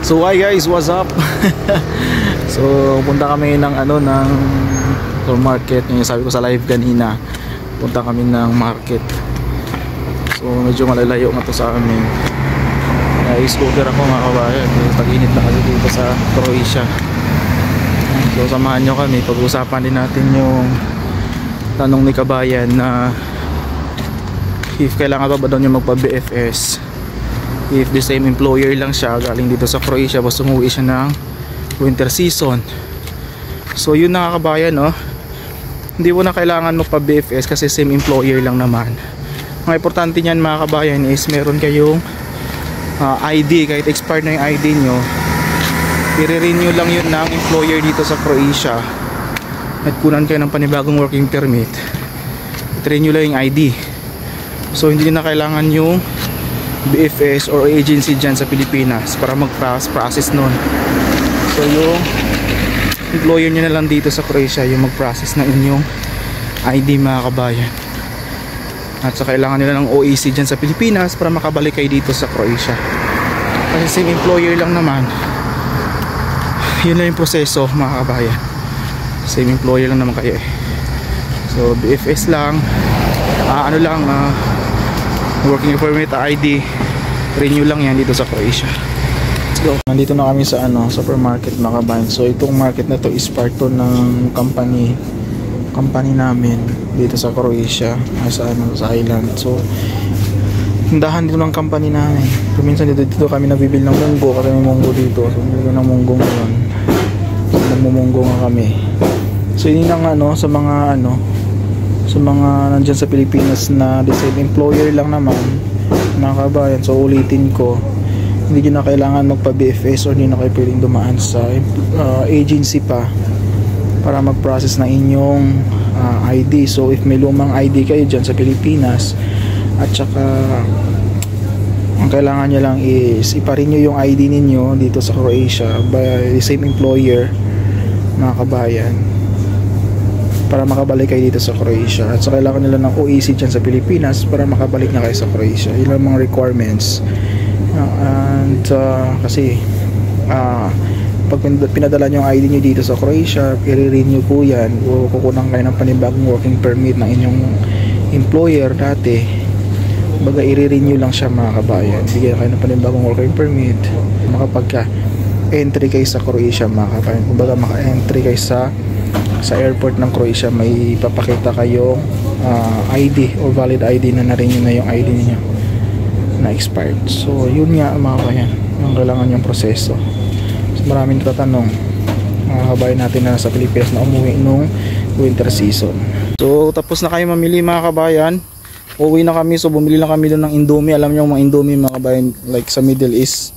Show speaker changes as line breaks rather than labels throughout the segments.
So hi guys, what's up? So punta kami ng ng market. Yung sabi ko sa live kanina, punta kami ng market. So medyo malalayo nga to sa amin. I-scooter ako mga kabayan. Tag-init na kasi dito sa Croatia. So samahan nyo kami, pag-usapan din natin yung tanong ni kabayan na if kailangan pa ba daw niya magpa-BFS if the same employer lang siya, galing dito sa Croatia, basta umuwi siya ng winter season. So yun na kabayan, no? Hindi mo na kailangan magpa-BFS kasi same employer lang naman. Ang importante niyan mga kabayan is meron kayong ID, kahit expired na yung ID nyo, i-renew lang yun ng employer dito sa Croatia at kunan kayo ng panibagong working permit, i-renew lang yung ID. So hindi na kailangan yung BFS or agency dyan sa Pilipinas para mag-process nun. So yung employer nyo na lang dito sa Croatia yung mag-process ng inyong ID mga kabayan. At sa kailangan nila ng OEC dyan sa Pilipinas para makabalik kayo dito sa Croatia. Kasi same employer lang naman, yun lang yung proseso mga kabayan. Same employer lang naman kayo eh. So BFS lang, working permit, ID, renew lang yan dito sa Croatia. Let's go. Nandito na kami sa supermarket mga kabayan. So itong market na to is part to ng company namin dito sa Croatia, sa island. So tindahan dito ng company namin. Minsan dito kami nabibili ng munggo kasi may munggo dito. So bibili ng munggo ngayon. So nagmumunggo nga kami. So yun ang sa mga nandyan sa Pilipinas na the same employer lang naman mga kabayan. So ulitin ko, hindi na kailangan magpa-BFS or hindi na kayo pwedeng dumaan sa agency pa para mag-process na inyong ID. So if may lumang ID kayo dyan sa Pilipinas at saka ang kailangan nyo lang is ipa-renew yung ID ninyo dito sa Croatia by the same employer mga kabayan para makabalik kayo dito sa Croatia. At so kailangan nila ng OEC dyan sa Pilipinas para makabalik na kayo sa Croatia. Yun ang mga requirements. Kasi pag pinadala nyo yung ID nyo dito sa Croatia, i-renew po yan o kukunan kayo ng panibagong working permit ng inyong employer dati. Baga i-renew lang siya mga kabayan. Bigyan kayo ng panibagong working permit makapagka entry kayo sa Croatia mga kabayan. Kumbaga maka-entry kayo sa airport ng Croatia, may papakita kayong ID or valid ID na na-renew na yung ID niyo na expired. So yun nga mga kabayan, yung kailangan yung proseso. So maraming tatanong mga kabayan natin na sa Pilipinas na umuwi nung winter season. So tapos na kayo mamili mga kabayan, uwi na kami. So bumili na kami doon ng Indomie. Alam niyo yung mga Indomie mga kabayan, like sa Middle East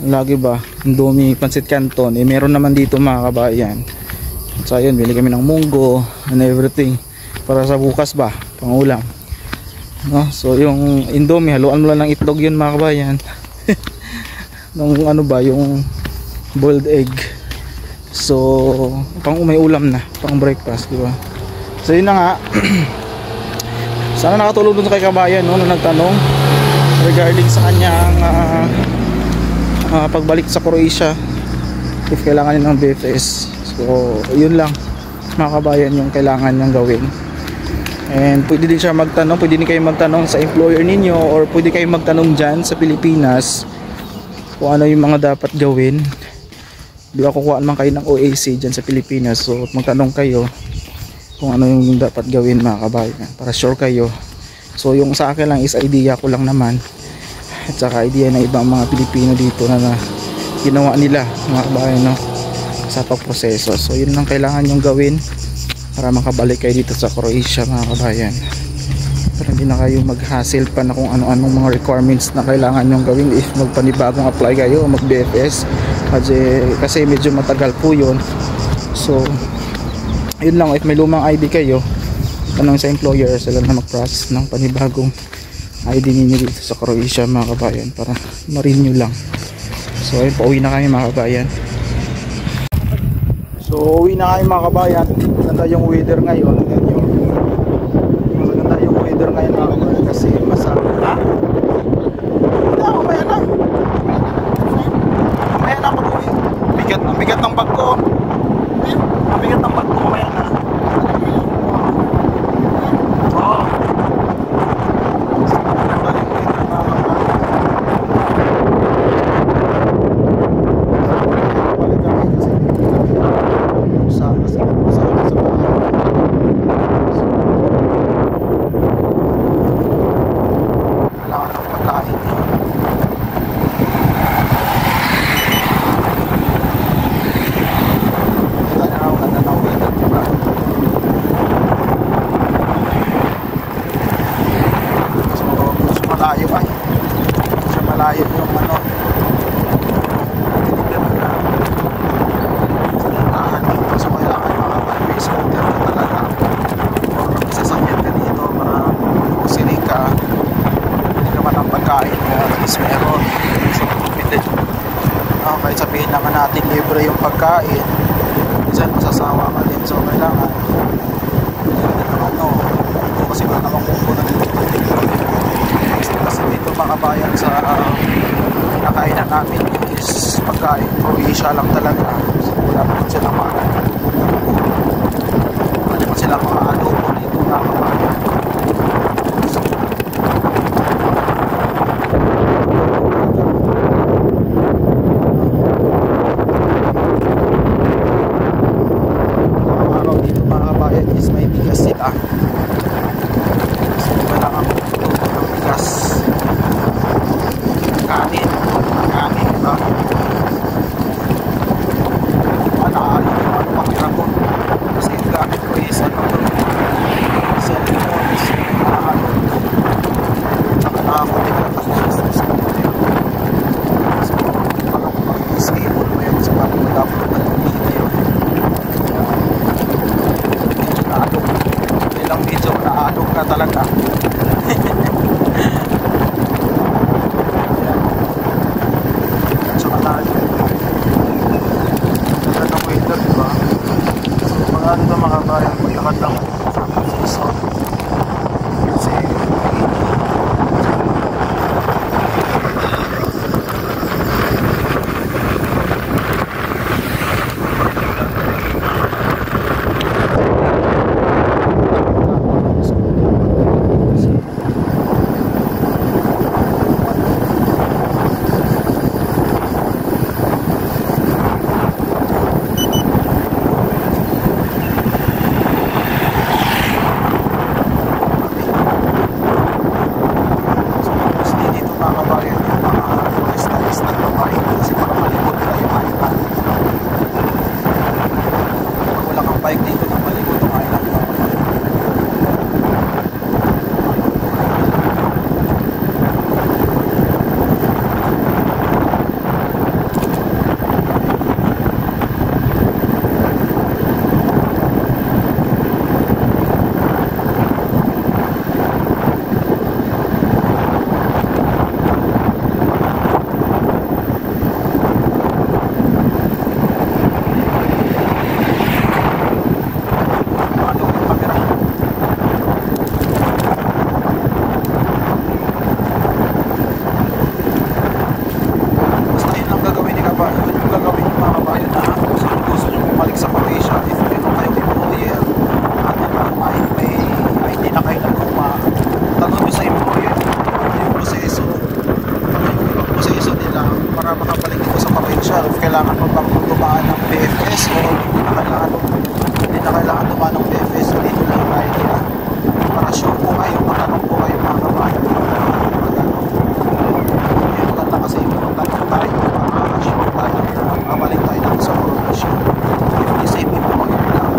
lagi ba Indomie, Pancit Canton, meron naman dito mga kabayan. So ayun, bili kami ng munggo and everything para sa bukas ba, pangulam, no? So yung Indomie, haluan mo lang ng itlog yun mga kabayan. Nung yung boiled egg. So pang may ulam na, pang breakfast, di ba? So yun na nga. Sana nakatulong dun kay kabayan, no, na nagtanong regarding sa kanyang pagbalik sa Croatia if kailangan niya ng BFS. So yun lang mga kabayan yung kailangan niyang gawin. And pwede din siya magtanong, pwede din kayo magtanong sa employer ninyo or pwede kayo magtanong dyan sa Pilipinas kung ano yung mga dapat gawin. Di ba kukuhaan man kayo ng OAC dyan sa Pilipinas, so magtanong kayo kung ano yung dapat gawin mga kabayan para sure kayo. So yung sa akin lang is idea ko lang naman at saka idea ng ibang mga Pilipino dito na ginawa nila mga kabayan, no, sa pagproseso. So yun lang kailangan yung gawin para makabalik kayo dito sa Croatia mga kabayan, para hindi na kayo mag-hassle pa na kung ano-anong mga requirements na kailangan yung gawin if magpanibagong apply kayo o mag-BFS kasi medyo matagal po yun. So yun lang, if may lumang ID kayo, tanong sa employer, sila na mag-process ng panibagong ID ninyo dito sa Croatia mga kabayan para ma-renew lang. So ayun, pauwi na kami mga kabayan. So uwi na kayo mga kabayan. Maganda yung weather ngayon. Maganda yung weather ngayon mga kabayan kasi masarap. Ha? Hindi, mamaya na. ang bigat ng bag ko. Ang bigat ng bag ko, mamaya na. Oo. Malayo yung ano salitahan dito, so kailangan makapag-base scooter ka talaga or sasakyan ka dito para kusili ka, hindi naman ang pagkain at least meron, so kahit sabihin naman natin libre yung pagkain, minsan masasawa ka din, so kailangan ito kasi ba nakakukunan dito kasi dito makabayan sa kinakainan namin is pagkain probinsya lang talaga, so wala naman silang mga adobo dito makabayan. Araw dito makabayan is may bigas sila, so wala kang tutunan ng bigas, kanin ba? Alaala ko ano makira ko kasi yung gamit ko is cellphone, is nakakonect ako sa scooter, so parang mag-disable mo yun, so parang mag-upload na tumihita yun, medyo naalog, ilang video naalog na talaga. Ano na makabayan, maglakad lang so kasi kailangan mo bang tumaan ng PFS o hindi na kailangan tumaan ng PFS, dito lang tayo nila para sure po kayo, matanong po kayo mga kabayan yung maganda kasi yung tanong tayo para sure tayo na mabalik tayo lang sa provision if di safe po kayo lang.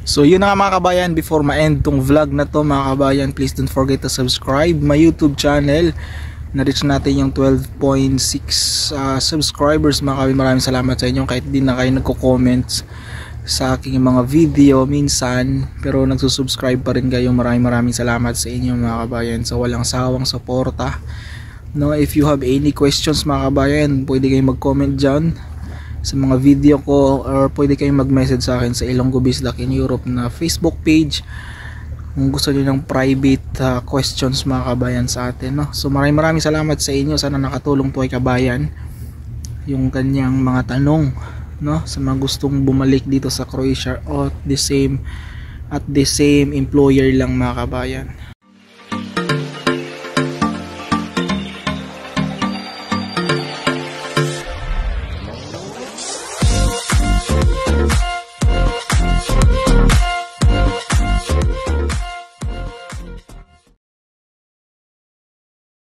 So yun na nga mga kabayan, before ma-end tong vlog na to mga kabayan, please don't forget to subscribe my YouTube channel. Na-reach natin yung 12.6 subscribers mga kabayan. Maraming salamat sa inyo kahit di na kayo nagko-comments sa aking mga video minsan, pero nagsusubscribe pa rin kayo. Maraming salamat sa inyo mga kabayan sa walang sawang suporta. No, if you have any questions mga kabayan, pwede kayong mag-comment dyan sa mga video ko, or pwede kayong mag-message sa akin sa Ilonggo Bislak in Europe na Facebook page kung gusto niyo ng private questions mga kabayan sa atin, no? So maraming salamat sa inyo. Sana nakatulong to kay kabayan yung kanyang mga tanong, no, sa mga gustong bumalik dito sa Croatia at the same employer lang mga kabayan.